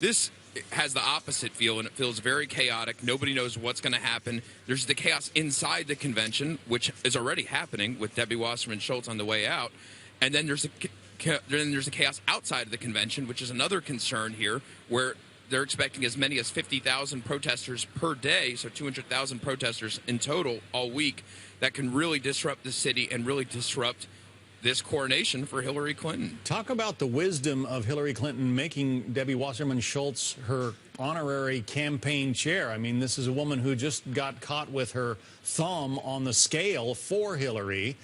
This has the opposite feel, and it feels very chaotic. Nobody knows what's going to happen. There's the chaos inside the convention, which is already happening with Debbie Wasserman Schultz on the way out. And then there's a chaos outside of the convention, which is another concern here, where they're expecting as many as 50,000 protesters per day, so 200,000 protesters in total all week, that can really disrupt the city and really disrupt this coronation for Hillary Clinton. Talk about the wisdom of Hillary Clinton making Debbie Wasserman Schultz her honorary campaign chair. I mean, this is a woman who just got caught with her thumb on the scale for Hillary.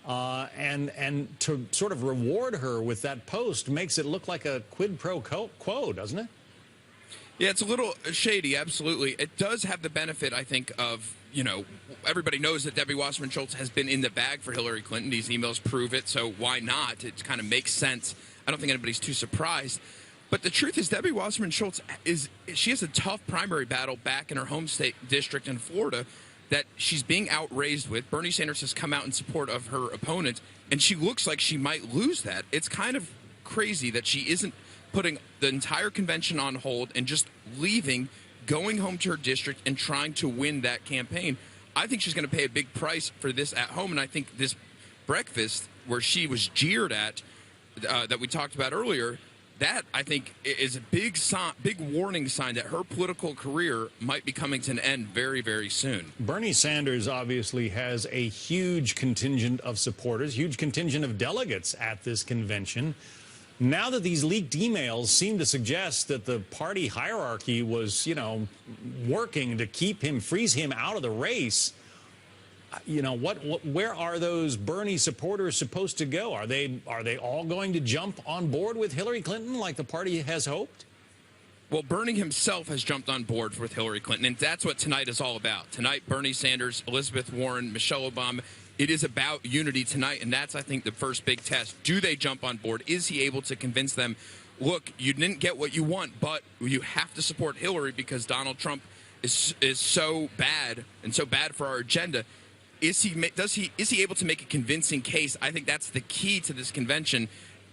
And to sort of reward her with that post makes it look like a quid pro quo, doesn't it? Yeah, it's a little shady, absolutely. It does have the benefit, I think, of, everybody knows that Debbie Wasserman Schultz has been in the bag for Hillary Clinton. These emails prove it, so why not? It kind of makes sense. I don't think anybody's too surprised. But the truth is, Debbie Wasserman Schultz she has a tough primary battle back in her home state district in Florida that she's being outraised with. Bernie Sanders has come out in support of her opponent, and she looks like she might lose that. It's kind of crazy that she isn't putting the entire convention on hold and just leaving, going home to her district and trying to win that campaign. I think she's going to pay a big price for this at home, and I think this breakfast where she was jeered at that we talked about earlier, that, I think, is a big warning sign that her political career might be coming to an end very, very soon. Bernie Sanders obviously has a huge contingent of supporters, huge contingent of delegates at this convention. Now that these leaked emails seem to suggest that the party hierarchy was, working to freeze him out of the race, where are those Bernie supporters supposed to go? Are they all going to jump on board with Hillary Clinton like the party has hoped? Well, Bernie himself has jumped on board with Hillary Clinton, and that's what tonight is all about. Tonight, Bernie Sanders, Elizabeth Warren, Michelle Obama. It is about unity tonight, and that's, I think, the first big test. Do they jump on board? Is he able to convince them, look, you didn't get what you want, but you have to support Hillary because Donald Trump is so bad and so bad for our agenda? Is he able to make a convincing case? I think that's the key to this convention,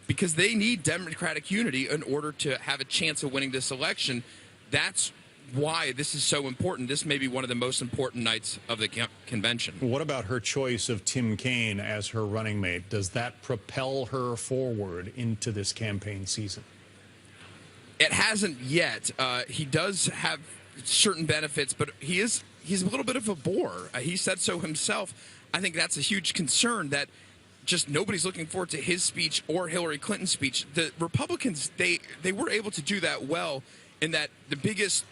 because they need Democratic unity in order to have a chance of winning this election. That's why this is so important. This may be one of the most important nights of the convention. What about her choice of Tim Kaine as her running mate? Does that propel her forward into this campaign season? It hasn't yet. He does have certain benefits, but he's a little bit of a bore. He said so himself. I think that's a huge concern, that just nobody's looking forward to his speech or Hillary Clinton's speech. The Republicans, they were able to do that well, in that the biggest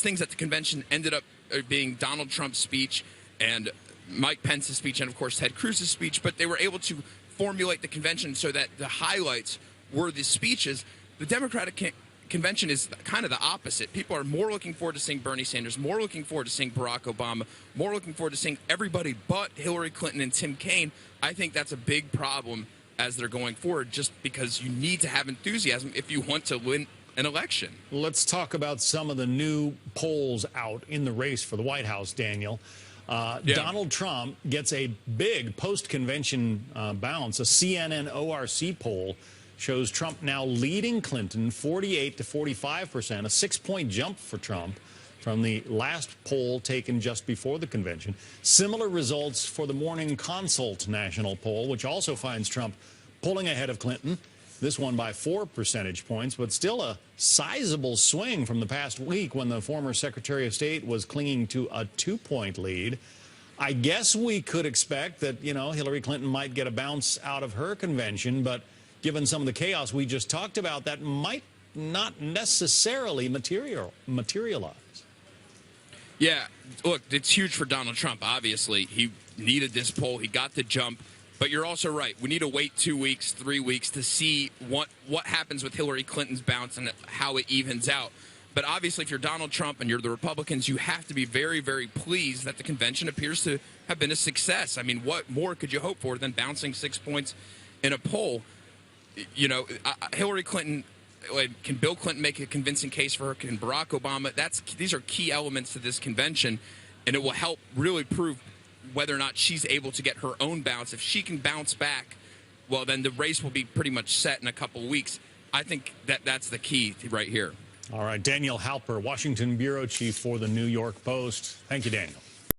things at the convention ended up being Donald Trump's speech and Mike Pence's speech and, of course, Ted Cruz's speech. But they were able to formulate the convention so that the highlights were the speeches. The Democratic convention is kind of the opposite. People are more looking forward to seeing Bernie Sanders, more looking forward to seeing Barack Obama, more looking forward to seeing everybody but Hillary Clinton and Tim Kaine. I think that's a big problem as they're going forward, just because you need to have enthusiasm if you want to win an election. Let's talk about some of the new polls out in the race for the White House, Daniel. Donald Trump gets a big post-convention bounce. A CNN ORC poll shows Trump now leading Clinton 48 to 45%, a 6-point jump for Trump from the last poll taken just before the convention. Similar results for the Morning Consult national poll, which also finds Trump pulling ahead of Clinton. This one by 4 percentage points, but still a sizable swing from the past week when the former Secretary of State was clinging to a 2-point lead. I guess we could expect that, Hillary Clinton might get a bounce out of her convention, but given some of the chaos we just talked about, that might not necessarily materialize. Yeah, look, it's huge for Donald Trump, obviously. He needed this poll. He got the jump. But you're also right. We need to wait 2 weeks, 3 weeks to see what happens with Hillary Clinton's bounce and how it evens out. But obviously, if you're Donald Trump and you're the Republicans, you have to be very, very pleased that the convention appears to have been a success. I mean, what more could you hope for than bouncing 6 points in a poll? Hillary Clinton, can Bill Clinton make a convincing case for her? Can Barack Obama? These are key elements to this convention, and it will help really prove whether or not she's able to get her own bounce. If she can bounce back, well, then the race will be pretty much set in a couple of weeks. I think that's the key right here. All right, Daniel Halper, Washington bureau chief for the New York Post. Thank you, Daniel.